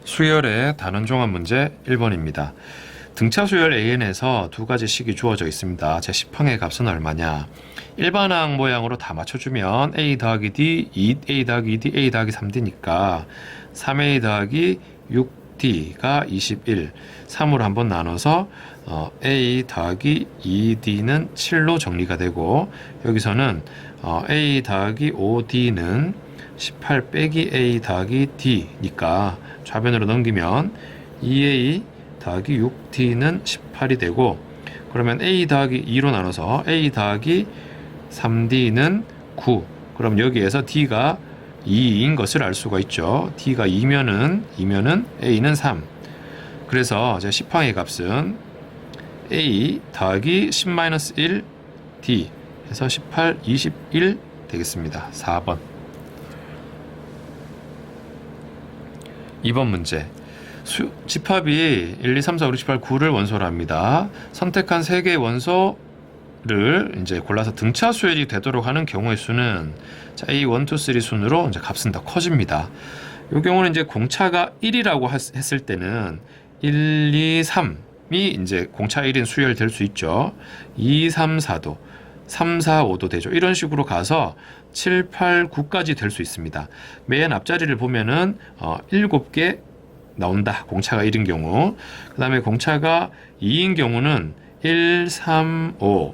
수열의 단원 종합 문제 1번입니다. 등차 수열 AN에서 두 가지 식이 주어져 있습니다. 제10항의 값은 얼마냐? 일반항 모양으로 다 맞춰주면 A 더하기 D, 2A 더하기 2D, A 더하기 3D니까 3A 더하기 6D가 21, 3으로 한번 나눠서 A 더하기 2D는 7로 정리가 되고, 여기서는 A 더하기 5D는 18 빼기 A 더하기 D니까 좌변으로 넘기면 2A 더하기 6D는 18이 되고, 그러면 A 더하기 2로 나눠서 A 더하기 3D는 9. 그럼 여기에서 D가 2인 것을 알 수가 있죠. D가 2면은 A는 3. 그래서 제 10항의 값은 A 더하기 10-1 D 해서 18, 21 되겠습니다. 4번. 2번 문제. 집합이 1, 2, 3, 4, 5, 6, 7, 8, 9를 원소로 합니다. 선택한 3개의 원소를 이제 골라서 등차 수열이 되도록 하는 경우의 수는 자, A, 1, 2, 3 순으로 이제 값은 더 커집니다. 이 경우는 이제 공차가 1이라고 했을 때는 1, 2, 3이 이제 공차 1인 수열될 수 있죠. 2, 3, 4도, 3, 4, 5도 되죠. 이런 식으로 가서 7, 8, 9까지 될 수 있습니다. 맨 앞자리를 보면은 7개 나온다. 공차가 1인 경우. 그 다음에 공차가 2인 경우는 1, 3, 5,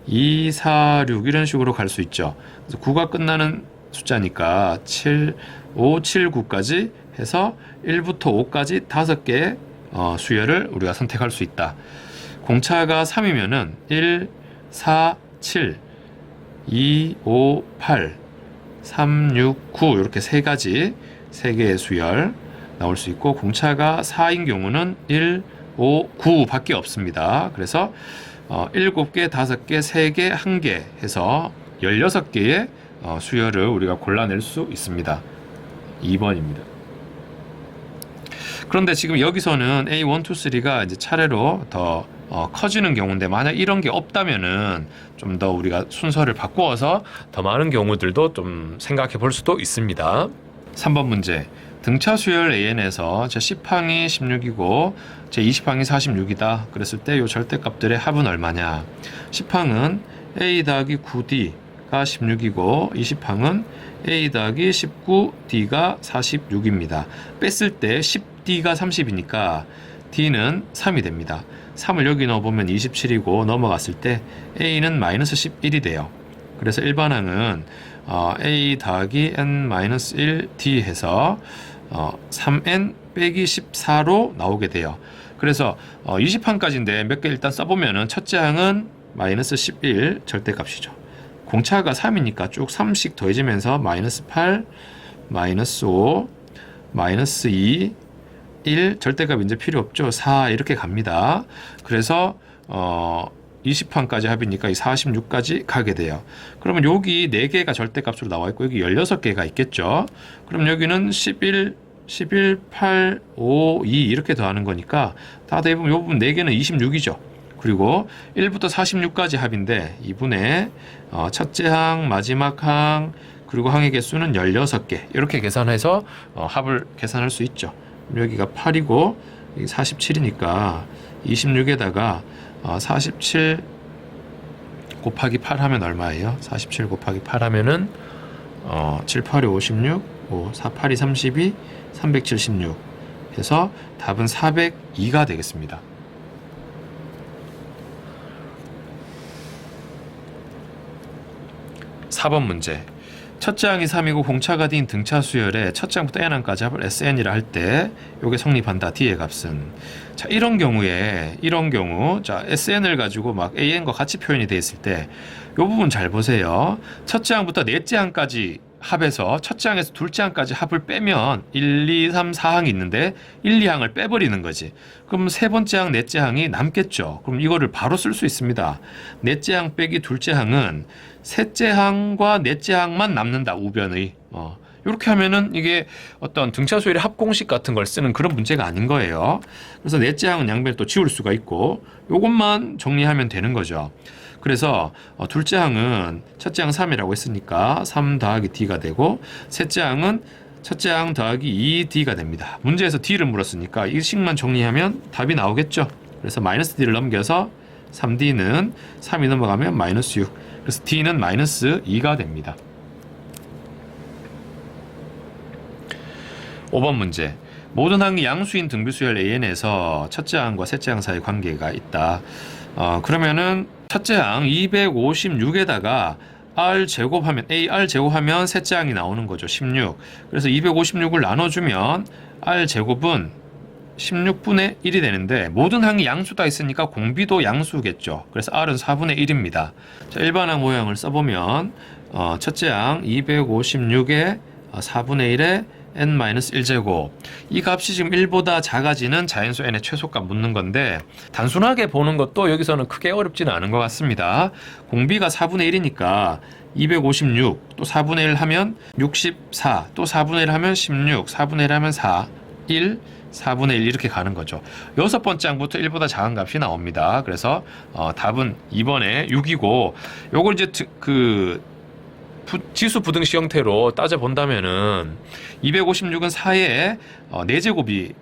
2, 4, 6 이런 식으로 갈 수 있죠. 그래서 9가 끝나는 숫자니까 7, 5, 7, 9까지 해서 1부터 5까지 5개 수열을 우리가 선택할 수 있다. 공차가 3이면은 1, 4, 7, 2, 5, 8, 3, 6, 9 이렇게 세 개의 수열 나올 수 있고, 공차가 4인 경우는 1, 5, 9 밖에 없습니다. 그래서 7개, 5개, 3개, 1개 해서 16개의 수열을 우리가 골라낼 수 있습니다. 2번입니다. 그런데 지금 여기서는 A, 1, 2, 3가 이제 차례로 더 커지는 경우인데, 만약 이런 게 없다면은 좀 더 우리가 순서를 바꾸어서 더 많은 경우들도 좀 생각해 볼 수도 있습니다. 3번 문제. 등차 수열 AN에서 제 10항이 16이고 제 20항이 46이다. 그랬을 때 이 절대값들의 합은 얼마냐? 10항은 A 더하기 9D가 16이고 20항은 A 더하기 19D가 46입니다. 뺐을 때 10D가 30이니까 D는 3이 됩니다. 3을 여기 넣어보면 27이고 넘어갔을 때 A는 마이너스 11이 돼요. 그래서 일반항은 A 더하기 n-1D 해서 3n 빼기 14로 나오게 돼요. 그래서 20항까지인데 몇 개 일단 써보면은 첫째 항은 마이너스 11 절대값이죠. 공차가 3이니까 쭉 3씩 더해지면서 마이너스 8, 마이너스 5, 마이너스 2, 1 절대값 이제 필요 없죠. 4 이렇게 갑니다. 그래서 20항까지 합이니까 이 46까지 가게 돼요. 그러면 여기 4개가 절대값으로 나와 있고 여기 16개가 있겠죠. 그럼 여기는 11, 8, 5, 2 이렇게 더하는 거니까 다 더해보면 이 부분 4개는 26이죠. 그리고 1부터 46까지 합인데 2분의 첫째 항, 마지막 항, 그리고 항의 개수는 16개 이렇게 계산해서 합을 계산할 수 있죠. 여기가 8이고 47이니까 26에다가 47 곱하기 8 하면 얼마예요? 47 곱하기 8 하면은 7, 8이 56, 5, 4, 8이 32, 376 해서 답은 402가 되겠습니다. 4번 문제. 첫째 항이 3이고 공차가 D인 등차 수열에 첫째 항부터 n항까지 합을 SN이라 할 때 요게 성립한다. D의 값은. 자, 이런 경우 자, SN을 가지고 막 AN과 같이 표현이 되어 있을 때 요 부분 잘 보세요. 첫째 항부터 넷째 항까지 합해서 첫째 항에서 둘째 항까지 합을 빼면 1, 2, 3, 4항이 있는데 1, 2항을 빼버리는 거지. 그럼 세 번째 항, 넷째 항이 남겠죠. 그럼 이거를 바로 쓸 수 있습니다. 넷째 항 빼기 둘째 항은 셋째 항과 넷째 항만 남는다. 우변의. 이렇게 하면은 이게 어떤 등차 수열의 합공식 같은 걸 쓰는 그런 문제가 아닌 거예요. 그래서 넷째 항은 양변을 또 지울 수가 있고 요것만 정리하면 되는 거죠. 그래서 둘째 항은 첫째 항 3이라고 했으니까 3 더하기 D가 되고, 셋째 항은 첫째 항 더하기 2D가 됩니다. 문제에서 D를 물었으니까 이 식만 정리하면 답이 나오겠죠. 그래서 마이너스 D를 넘겨서 3D는 3이 넘어가면 마이너스 6. 그래서 D는 마이너스 2가 됩니다. 5번 문제. 모든 항이 양수인 등비수열 AN에서 첫째 항과 셋째 항 사이 관계가 있다. 그러면은 첫째 항 256에다가 R 제곱하면 AR 제곱하면 셋째 항이 나오는 거죠. 16. 그래서 256을 나눠주면 R 제곱은 16분의 1이 되는데 모든 항이 양수다 있으니까 공비도 양수겠죠. 그래서 R은 4분의 1입니다. 자, 일반항 모양을 써보면 첫째 항 256에 4분의 1에 n-1제곱 이 값이 지금 1보다 작아지는 자연수 n의 최소값 묻는 건데 단순하게 보는 것도 여기서는 크게 어렵지는 않은 것 같습니다. 공비가 4분의 1이니까 256 또 4분의 1 하면 64 또 4분의 1 하면 16 4분의 1 하면 4 1 4분의 1 이렇게 가는 거죠. 여섯 번째 항부터 1보다 작은 값이 나옵니다. 그래서 답은 2번에 6이고 요걸 이제 지수 부등식 형태로 따져본다면은 256은 4의 4제곱이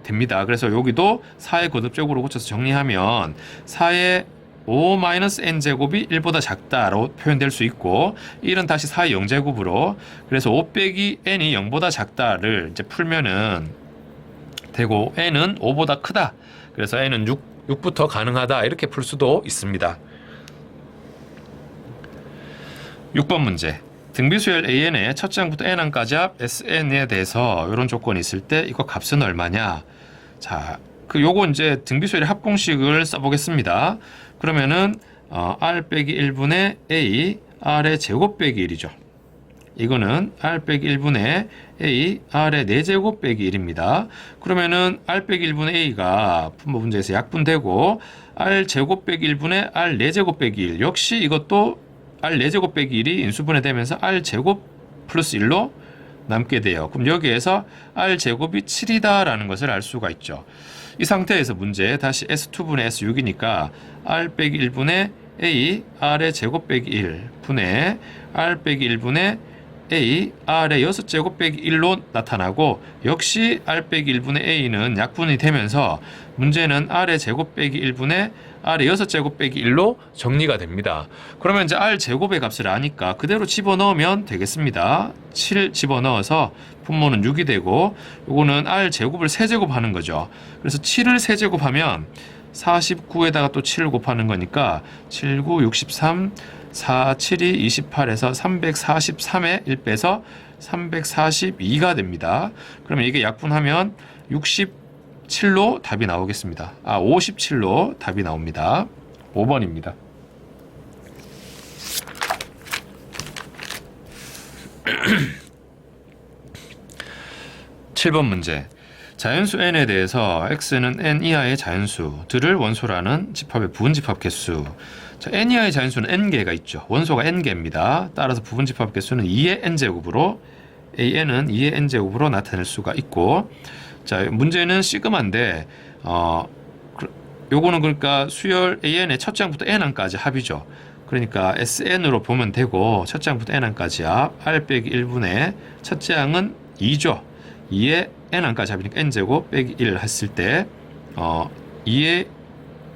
됩니다. 그래서 여기도 4의 거듭적으로 고쳐서 정리하면 4의 5-n제곱이 1보다 작다로 표현될 수 있고 1은 다시 4의 0제곱으로 그래서 5 빼기 n이 0보다 작다를 이제 풀면은 되고 n은 5보다 크다. 그래서 n은 6부터 가능하다 이렇게 풀 수도 있습니다. 6번 문제. 등비수열 AN의 첫째 항부터 n항까지 합 SN에 대해서 이런 조건이 있을 때 이거 값은 얼마냐? 자, 요거 이제 등비수열의 합공식을 써보겠습니다. 그러면은 R 빼기 1분의 A R의 제곱 빼기 1이죠. 이거는 R 빼기 1분의 A R의 4제곱 빼기 1입니다. 그러면은 R 빼기 1분의 A가 분모 문제에서 약분되고 R 제곱 빼기 1분의 R 4제곱 빼기 1 역시 이것도 R 4제곱 빼기 1이 인수분해 되면서 R 제곱 플러스 1로 남게 돼요. 그럼 여기에서 R 제곱이 7이다 라는 것을 알 수가 있죠. 이 상태에서 문제 다시 S2분의 S6이니까 R 빼기 1분의 A R의 제곱 빼기 1 분의 R 빼기 1분의 A R의 6제곱 빼기 1로 나타나고 역시 R 빼기 1분의 A는 약분이 되면서 문제는 R의 제곱 빼기 1분의 R의 6제곱 빼기 1로 정리가 됩니다. 그러면 이제 R 제곱의 값을 아니까 그대로 집어넣으면 되겠습니다. 7 집어넣어서 분모는 6이 되고 요거는 R 제곱을 세제곱하는 거죠. 그래서 7을 세제곱하면 49에다가 또 7을 곱하는 거니까 7, 9, 63 4, 7이 28에서 343에 1 빼서 342가 됩니다. 그러면 이게 약분하면 67로 답이 나오겠습니다. 57로 답이 나옵니다. 5번입니다. 7번 문제. 자연수 n에 대해서 x는 n 이하의 자연수들을 원소라는 집합의 부분집합 개수. 자, n 이하의 자연수는 n개가 있죠. 원소가 n개입니다. 따라서 부분집합 개수는 2의 n제곱으로 an은 2의 n제곱으로 나타낼 수가 있고 자, 문제는 시그마인데 요거는 그러니까 수열 an의 첫째 항부터 n항까지 합이죠. 그러니까 SN으로 보면 되고 첫째 항부터 n항까지 합 R 빼기 1분의 첫째 항은 2죠. 2의 n항까지 합이니까 n제곱 빼기 1 했을 때 2의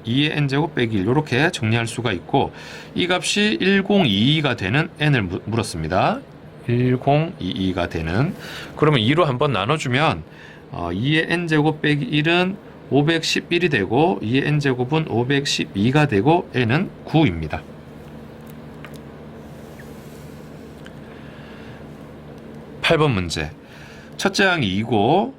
n제곱 빼기 1 이렇게 정리할 수가 있고 이 값이 1022가 되는 n을 물었습니다. 1022가 되는 그러면 2로 한번 나눠주면 2의 n제곱 빼기 1은 511이 되고 2의 n제곱은 512가 되고 n은 9입니다. 8번 문제. 첫째 항이 2고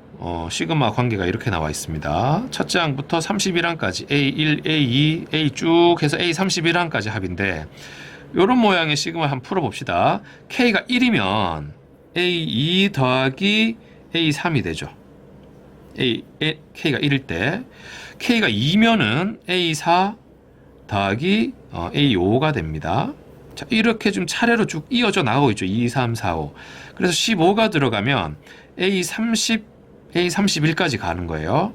시그마 관계가 이렇게 나와 있습니다. 첫째 항부터 31항까지 A1, A2, A 쭉 해서 A31항까지 합인데 이런 모양의 시그마 한번 풀어봅시다. K가 1이면 A2 더하기 A3이 되죠. K가 1일 때 K가 2면은 A4 더하기 A5가 됩니다. 자, 이렇게 좀 차례로 쭉 이어져 나가고 있죠. 2, 3, 4, 5. 그래서 15가 들어가면 A30, A31까지 가는 거예요.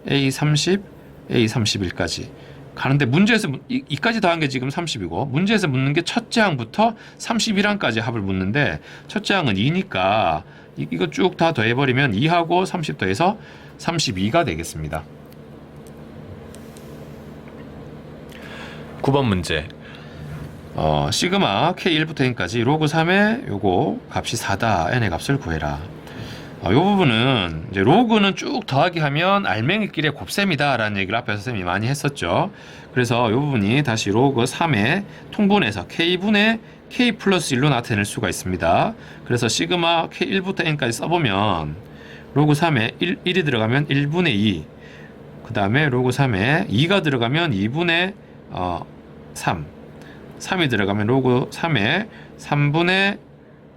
A30, A31까지 가는데 문제에서 이까지 더한 게 지금 30이고 문제에서 묻는 게 첫째 항부터 31항까지 합을 묻는데 첫째 항은 2니까 이거 쭉 다 더해버리면 2하고 30 더해서 32가 되겠습니다. 9번 문제. 시그마 K1부터 N까지 로그 3의 요거 값이 4다. N의 값을 구해라. 이 부분은 이제 로그는 쭉 더하기 하면 알맹이끼리의 곱셈이다 라는 얘기를 앞에서 쌤이 많이 했었죠. 그래서 이 부분이 다시 로그 3의 통분해서 K분의 K 플러스 1로 나타낼 수가 있습니다. 그래서 시그마 K1부터 N까지 써보면 로그 3에 1이 들어가면 1분의 2, 그 다음에 로그 3에 2가 들어가면 2분의 3, 3이 들어가면 로그 3에 3분의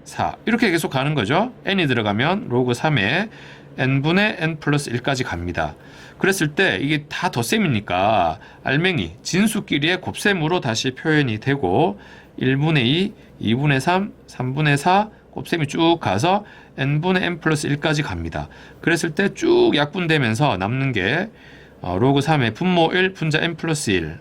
4, 이렇게 계속 가는 거죠. n이 들어가면 로그 3에 n분의 n 플러스 1까지 갑니다. 그랬을 때 이게 다 덧셈이니까 알맹이 진수끼리의 곱셈으로 다시 표현이 되고 1분의 2, 2분의 3, 3분의 4 곱셈이 쭉 가서 n분의 n 플러스 1까지 갑니다. 그랬을 때 쭉 약분되면서 남는 게 로그 3의 분모 1, 분자 n 플러스 1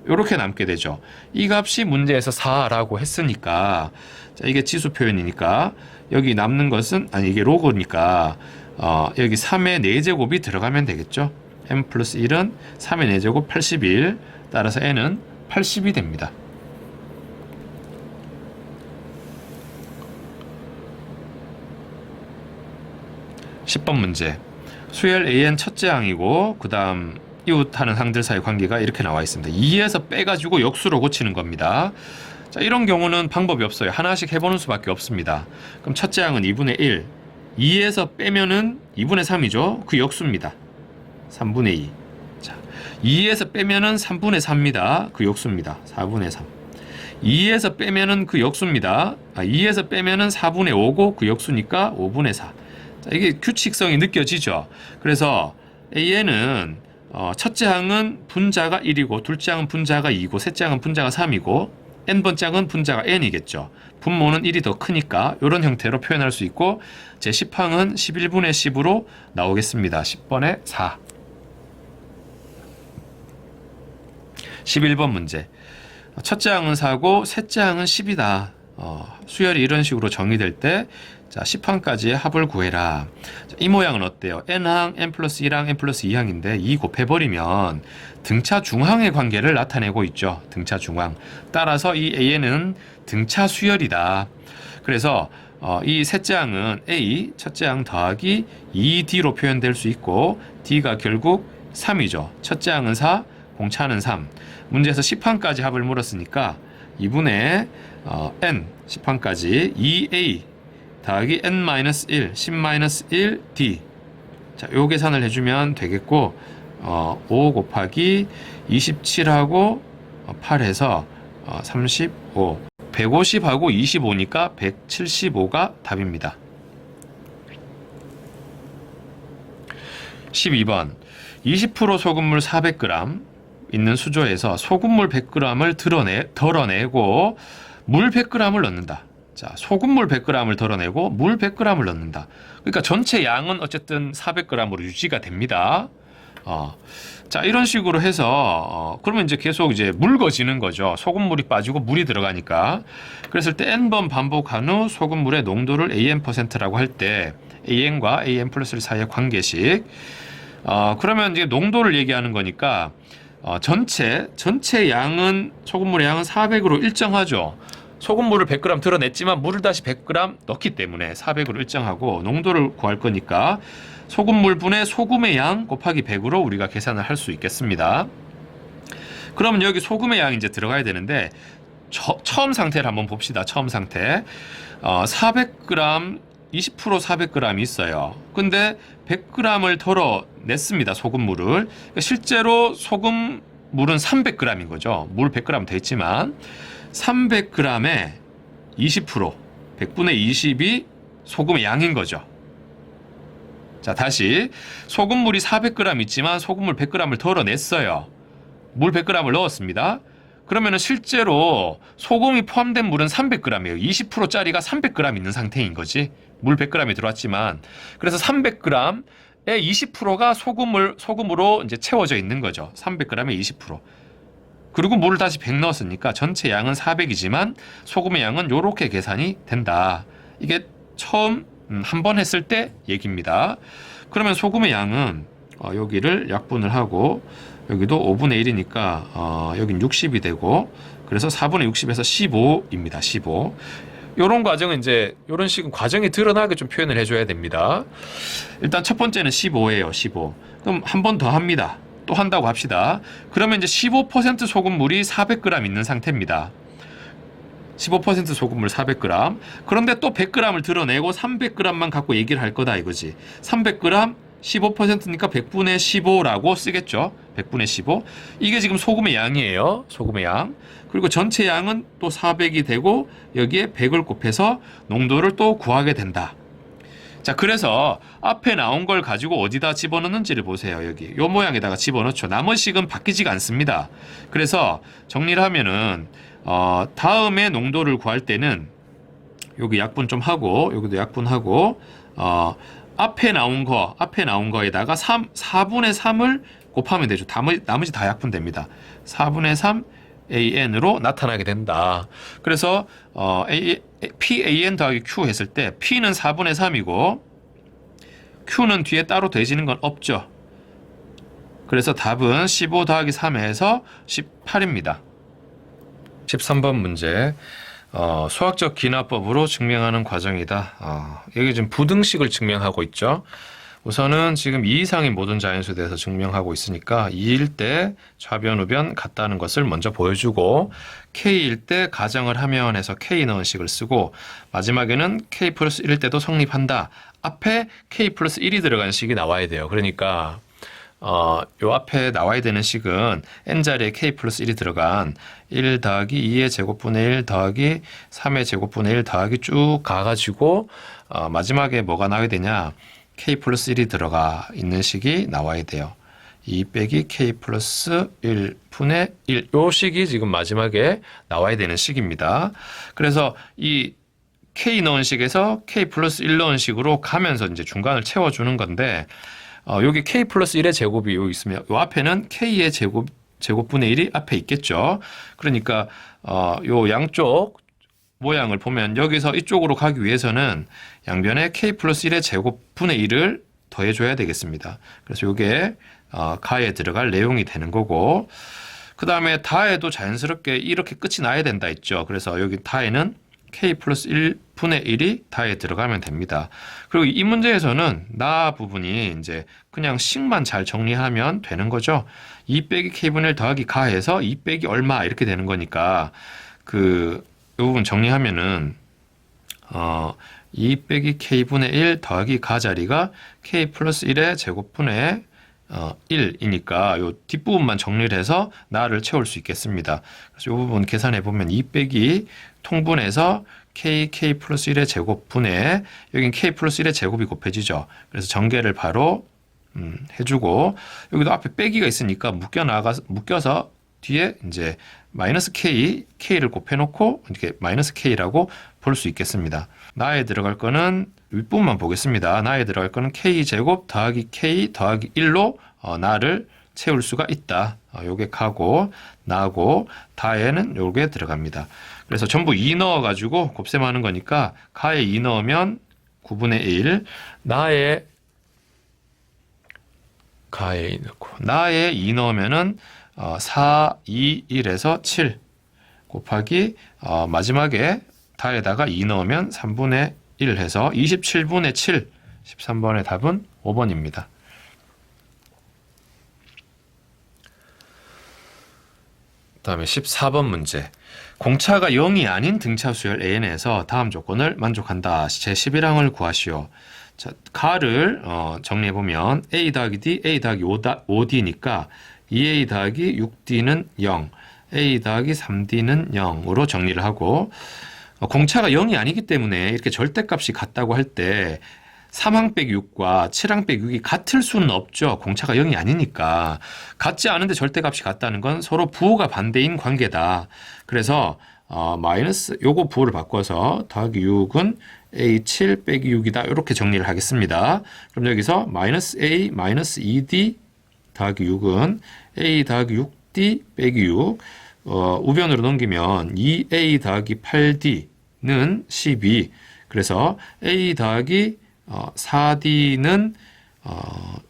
이렇게 남게 되죠. 이 값이 문제에서 4라고 했으니까, 자, 이게 지수 표현이니까 여기 남는 것은, 아니 이게 로그니까 여기 3의 4제곱이 들어가면 되겠죠. n 플러스 1은 3의 4제곱 81, 따라서 n은 80이 됩니다. (10번) 문제. 수열 AN 첫째 항이고 그 다음 이웃하는 항들 사이 관계가 이렇게 나와 있습니다. 2에서 빼가지고 역수로 고치는 겁니다. 자, 이런 경우는 방법이 없어요. 하나씩 해보는 수밖에 없습니다. 그럼 첫째 항은 2분의 1, 2에서 빼면은 2분의 3이죠. 그 역수입니다. 3분의 2. 자, 2에서 빼면은 3분의 4입니다. 그 역수입니다. 4분의 3. 2에서 빼면은 그 역수입니다. 2에서 빼면은 4분의 5고 그 역수니까 5분의 4. 자, 이게 규칙성이 느껴지죠. 그래서 AN은 첫째 항은 분자가 1이고 둘째 항은 분자가 2고 셋째 항은 분자가 3이고 n번째 항은 분자가 n이겠죠. 분모는 1이 더 크니까 이런 형태로 표현할 수 있고 제 10항은 11분의 10으로 나오겠습니다. 10번에 4. 11번 문제. 첫째 항은 4고 셋째 항은 10이다. 수열이 이런 식으로 정의될 때 자, 10항까지의 합을 구해라. 자, 이 모양은 어때요? n항, n 플러스 1항, n 플러스 2항인데 2 곱해버리면 등차 중항의 관계를 나타내고 있죠. 등차 중항. 따라서 이 AN은 등차 수열이다. 그래서 이 셋째 항은 A, 첫째 항 더하기 2D로 표현될 수 있고 D가 결국 3이죠. 첫째 항은 4, 공차는 3. 문제에서 10항까지 합을 물었으니까 2분의 n 10항까지 2a 더하기 n-1, 10-1d. 자, 요 계산을 해주면 되겠고 5 곱하기 27하고 8해서 35. 150하고 25니까 175가 답입니다. 12번. 20% 소금물 400g 있는 수조에서 소금물 100g을 덜어내고 물 100g을 넣는다. 자, 소금물 100g을 덜어내고 물 100g을 넣는다. 그러니까 전체 양은 어쨌든 400g으로 유지가 됩니다. 자, 이런 식으로 해서 그러면 이제 계속 이제 묽어지는 거죠. 소금물이 빠지고 물이 들어가니까. 그랬을 때 n번 반복한 후 소금물의 농도를 AN%라고 할 때 AN과 AN 플러스 1 사이의 관계식. 그러면 이제 농도를 얘기하는 거니까 전체 양은 소금물의 양은 400으로 일정하죠. 소금물을 100g 드러냈지만 물을 다시 100g 넣기 때문에 400으로 일정하고 농도를 구할 거니까 소금물 분의 소금의 양 곱하기 100으로 우리가 계산을 할 수 있겠습니다. 그러면 여기 소금의 양이 이제 들어가야 되는데 처음 상태를 한번 봅시다. 처음 상태 400g 20% 400g이 있어요. 근데 100g을 덜어냈습니다. 소금물을. 실제로 소금물은 300g인 거죠. 물 100g 돼 있지만 300g에 20%, 100분의 20이 소금의 양인 거죠. 자, 다시 소금물이 400g 있지만 소금물 100g을 덜어냈어요. 물 100g을 넣었습니다. 그러면은 실제로 소금이 포함된 물은 300g이에요. 20%짜리가 300g 있는 상태인 거지. 물 100g이 들어왔지만. 그래서 300g의 20%가 소금으로 이제 채워져 있는 거죠. 300g의 20%. 그리고 물을 다시 100 넣었으니까 전체 양은 400이지만 소금의 양은 이렇게 계산이 된다. 이게 처음 한 번 했을 때 얘기입니다. 그러면 소금의 양은 여기를 약분을 하고 여기도 5분의 1이니까 여긴 60이 되고 그래서 4분의 60에서 15입니다. 15. 요런 과정은 이제 요런 식은 과정이 드러나게 좀 표현을 해줘야 됩니다. 일단 첫 번째는 15예요. 15. 그럼 한 번 더 합니다. 또 한다고 합시다. 그러면 이제 15% 소금물이 400g 있는 상태입니다. 15% 소금물 400g. 그런데 또 100g을 드러내고 300g만 갖고 얘기를 할 거다 이거지. 300g 15%니까 100분의 15라고 쓰겠죠. 100분의 15. 이게 지금 소금의 양이에요. 소금의 양. 그리고 전체 양은 또 400이 되고 여기에 100을 곱해서 농도를 또 구하게 된다. 자, 그래서 앞에 나온 걸 가지고 어디다 집어넣는지를 보세요. 여기 요 모양에다가 집어넣죠. 나머지식은 바뀌지가 않습니다. 그래서 정리를 하면은 다음에 농도를 구할 때는 여기 약분 좀 하고 여기도 약분하고 앞에 나온 거에다가 4분의 3을 곱하면 되죠. 나머지 다 약분됩니다. 4분의 3 AN으로 나타나게 된다. 그래서 PAN 더하기 Q 했을 때 P는 4분의 3이고 Q는 뒤에 따로 더해지는 건 없죠. 그래서 답은 15 더하기 3에서 18입니다. 13번 문제. 수학적 기나법으로 증명하는 과정이다. 여기 지금 부등식을 증명하고 있죠. 우선은 지금 2 이상의 모든 자연수에 대해서 증명하고 있으니까 2일 때 좌변 우변 같다는 것을 먼저 보여주고 K일 때 가정을 하면 해서 K 넣은 식을 쓰고 마지막에는 K 플러스 1일 때도 성립한다. 앞에 K 플러스 1이 들어간 식이 나와야 돼요. 그러니까 요 앞에 나와야 되는 식은 n자리에 k 플러스 1이 들어간 1 더하기 2의 제곱분의 1 더하기 3의 제곱분의 1 더하기 쭉 가가지고 마지막에 뭐가 나와야 되냐, k 플러스 1이 들어가 있는 식이 나와야 돼요. 2 빼기 k 플러스 1분의 1, 요 식이 지금 마지막에 나와야 되는 식입니다. 그래서 이 k 넣은 식에서 k 플러스 1 넣은 식으로 가면서 이제 중간을 채워주는 건데 여기 k 플러스 1의 제곱이 여기 있으면 요 앞에는 k의 제곱분의 1이 앞에 있겠죠. 그러니까 요 양쪽 모양을 보면 여기서 이쪽으로 가기 위해서는 양변에 k 플러스 1의 제곱분의 1을 더해줘야 되겠습니다. 그래서 요게 가에 들어갈 내용이 되는 거고, 그 다음에 다에도 자연스럽게 이렇게 끝이 나야 된다 했죠. 그래서 여기 다에는 k 플러스 1분의 1이 다에 들어가면 됩니다. 그리고 이 문제에서는 나 부분이 이제 그냥 식만 잘 정리하면 되는 거죠. 2 빼기 k분의 1 더하기 가해서 2 빼기 얼마 이렇게 되는 거니까 이 부분 정리하면은 2 빼기 k분의 1 더하기 가 자리가 k 플러스 1의 제곱분의 1이니까 요 뒷부분만 정리를 해서 나를 채울 수 있겠습니다. 그래서 이 부분 계산해 보면 2 빼기 통분해서 k 플러스 1의 제곱분에 여긴 k 플러스 1의 제곱이 곱해지죠. 그래서 전개를 바로 해주고 여기도 앞에 빼기가 있으니까 묶여서 뒤에 이제 마이너스 k를 곱해놓고 이렇게 마이너스 k라고 볼 수 있겠습니다. 나에 들어갈 거는 윗부분만 보겠습니다. 나에 들어갈 거는 k제곱 더하기 k 더하기 1로 나를 채울 수가 있다. 요게 가고 나고 다에는 요게 들어갑니다. 그래서 전부 2 넣어가지고 곱셈하는 거니까 가에 2 넣으면 9분의 1, 나에 2 넣고 나에 2 넣으면은 4, 2, 1에서 7 곱하기 마지막에 다에다가 2 넣으면 3분의 1 해서 27분의 7, 13번의 답은 5번입니다. 다음에 14번 문제. 공차가 0이 아닌 등차 수열 AN에서 다음 조건을 만족한다. 제11항을 구하시오. 자, 가를 정리해보면 A 더하기 D, A 더하기 5D니까 2A 더하기 6D는 0, A 더하기 3D는 0으로 정리를 하고, 공차가 0이 아니기 때문에 이렇게 절대값이 같다고 할 때 3항 빼기 6과 7항 빼기 6이 같을 수는 없죠. 공차가 0이 아니니까. 같지 않은데 절대값이 같다는 건 서로 부호가 반대인 관계다. 그래서 마이너스 요거 부호를 바꿔서 더하기 6은 A7 빼기 6이다. 이렇게 정리를 하겠습니다. 그럼 여기서 마이너스 A 마이너스 2D 더하기 6은 A 더하기 6D 빼기 6 우변으로 넘기면 2A 더하기 8D는 12. 그래서 a 더하기 4d는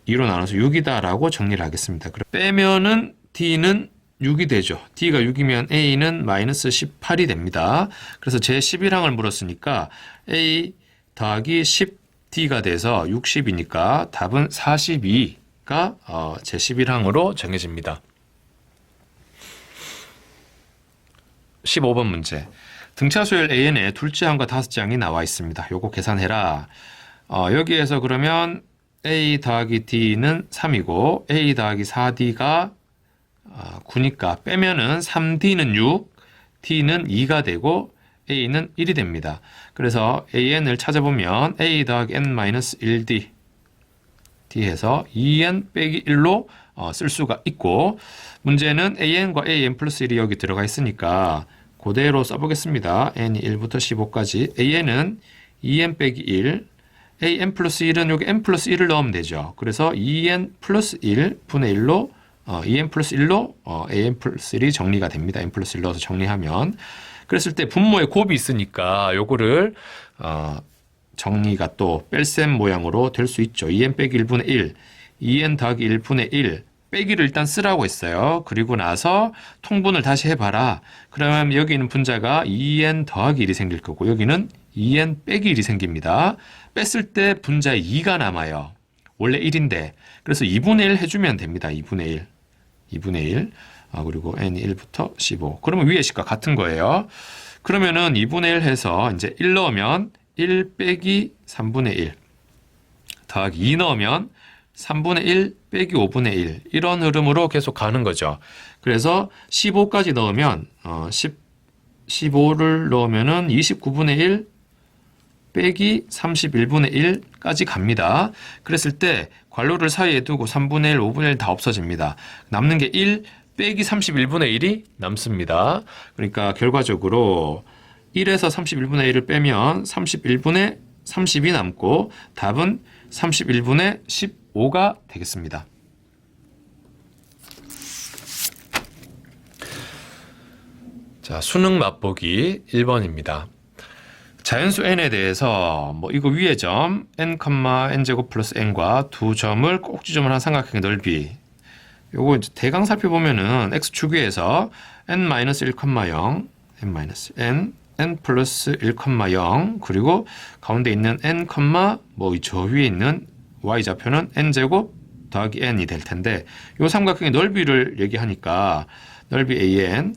2로 나눠서 6이다라고 정리를 하겠습니다. 빼면은 d는 6이 되죠. d가 6이면 a는 마이너스 18이 됩니다. 그래서 제 11항을 물었으니까 a 더하기 10d가 돼서 60이니까 답은 42가 제 11항으로 정해집니다. 15번 문제. 등차수열 AN에 둘째 항과 다섯째 항이 나와 있습니다. 요거 계산해라. 여기에서 그러면 A 더하기 D는 3이고 A 더하기 4D가 9니까 빼면은 3D는 6, D는 2가 되고 A는 1이 됩니다. 그래서 AN을 찾아보면 A 더하기 N-1D D해서 2N 빼기 1로 쓸 수가 있고 문제는 AN과 AN 플러스 1이 여기 들어가 있으니까 그대로 써보겠습니다. N이 1부터 15까지 AN은 2N 빼기 1 AN 플러스 1은 여기 N 플러스 1을 넣으면 되죠. 그래서 2N 플러스 1 분의 1로 2N 플러스 1로 AN 플러스 1이 정리가 됩니다. N 플러스 1 넣어서 정리하면 그랬을 때 분모에 곱이 있으니까 요거를 정리가 또 뺄셈 모양으로 될 수 있죠. 2N 빼기 1분의 1 2N 더하기 1분의 1 빼기를 일단 쓰라고 했어요. 그리고 나서 통분을 다시 해봐라. 그러면 여기 있는 분자가 2N 더하기 1이 생길 거고 여기는 2N 빼기 1이 생깁니다. 뺐을 때 분자에 2가 남아요. 원래 1인데 그래서 2분의 1 해주면 됩니다. 2분의 1 2분의 1 그리고 N이 1부터 15 그러면 위의 식과 같은 거예요. 그러면은 2분의 1 해서 이제 1 넣으면 1 빼기 3분의 1 더하기 2 넣으면 3분의 1 빼기 5분의 1 이런 흐름으로 계속 가는 거죠. 그래서 15까지 넣으면 15를 넣으면은 29분의 1 빼기 31분의 1까지 갑니다. 그랬을 때 괄호를 사이에 두고 3분의 1, 5분의 1 다 없어집니다. 남는 게 1 빼기 31분의 1이 남습니다. 그러니까 결과적으로 1에서 31분의 1을 빼면 31분의 30이 남고 답은 31분의 15가 되겠습니다. 자, 수능 맛보기 1번입니다. 자연수 n에 대해서 이거 위의 점 n, n제곱 플러스 n과 두 점을 꼭지점을 한 삼각형의 넓이 요거 이제 대강 살펴보면은 x축위에서 n-1,0 n 플러스 1,0 그리고 가운데 있는 n, 저 위에 있는 y좌표는 n제곱 더하기 n이 될 텐데 요 삼각형의 넓이를 얘기하니까 넓이 an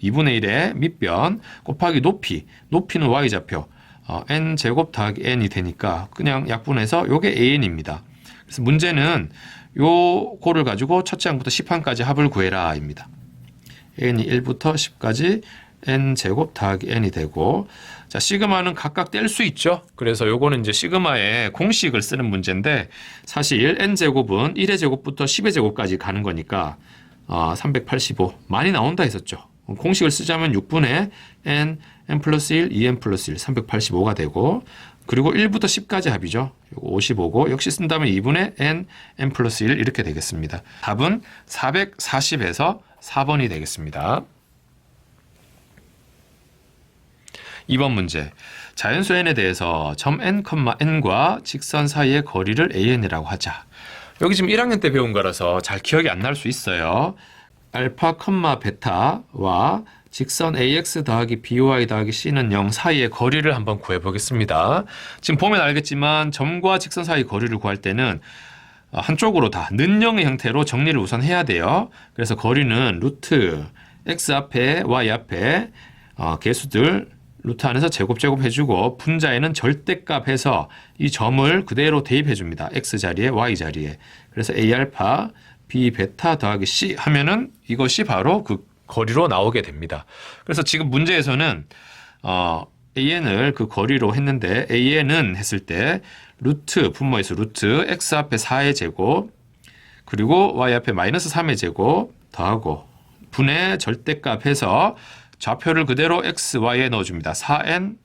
2분의 1의 밑변 곱하기 높이는 y좌표 n제곱 더하기 n이 되니까 그냥 약분해서 요게 an입니다. 그래서 문제는 요거를 가지고 첫째 항부터 10항까지 합을 구해라 입니다. n이 1부터 10까지 n제곱 더하기 n이 되고 자 시그마는 각각 뗄 수 있죠. 그래서 요거는 이제 시그마의 공식을 쓰는 문제인데 사실 n제곱은 1의 제곱부터 10의 제곱까지 가는 거니까 385 많이 나온다 했었죠. 공식을 쓰자면 6분의 n 플러스 1, 2n 플러스 1, 385가 되고 그리고 1부터 10까지 합이죠. 55고 역시 쓴다면 2분의 n 플러스 1 이렇게 되겠습니다. 답은 440에서 4번이 되겠습니다. 2번 문제. 자연수 n에 대해서 점 n, n과 직선 사이의 거리를 an이라고 하자. 여기 지금 1학년 때 배운 거라서 잘 기억이 안 날 수 있어요. 알파, 베타와 직선 ax 더하기 by 더하기 c는 0 사이의 거리를 한번 구해보겠습니다. 지금 보면 알겠지만 점과 직선 사이 거리를 구할 때는 한쪽으로 다 는영의 형태로 정리를 우선 해야 돼요. 그래서 거리는 루트 x 앞에 y 앞에 개수들 루트 안에서 제곱 해주고 분자에는 절대값 해서 이 점을 그대로 대입해 줍니다. x 자리에 y 자리에. 그래서 a 알파 b 베타 더하기 c 하면은 이것이 바로 그 거리로 나오게 됩니다. 그래서 지금 문제에서는 an을 그 거리로 했는데 an은 했을 때 루트 분모에서 루트 x 앞에 4의 제곱 그리고 y 앞에 마이너스 3의 제곱 더하고 분의 절대값 해서 좌표를 그대로 x, y에 넣어줍니다. 4n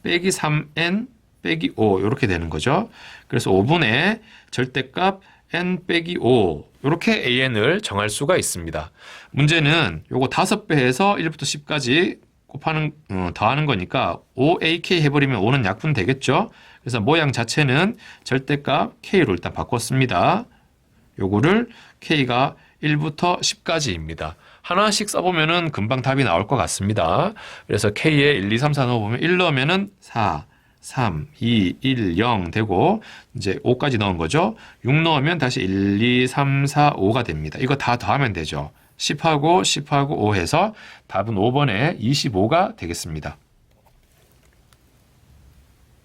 빼기 3n 빼기 5 이렇게 되는 거죠. 그래서 5분의 절대값 n 빼기 5 이렇게 an을 정할 수가 있습니다. 문제는 요거 5배 해서 1부터 10까지 더하는 거니까 5AK 해버리면 5는 약분 되겠죠. 그래서 모양 자체는 절대값 K로 일단 바꿨습니다. 요거를 K가 1부터 10까지입니다. 하나씩 써보면은 금방 답이 나올 것 같습니다. 그래서 K에 1, 2, 3, 4 넣어보면 1 넣으면은 4, 3, 2, 1, 0 되고 이제 5까지 넣은 거죠. 6 넣으면 다시 1, 2, 3, 4, 5가 됩니다. 이거 다 더하면 되죠. 10하고 10하고 5 해서 답은 5번에 25가 되겠습니다.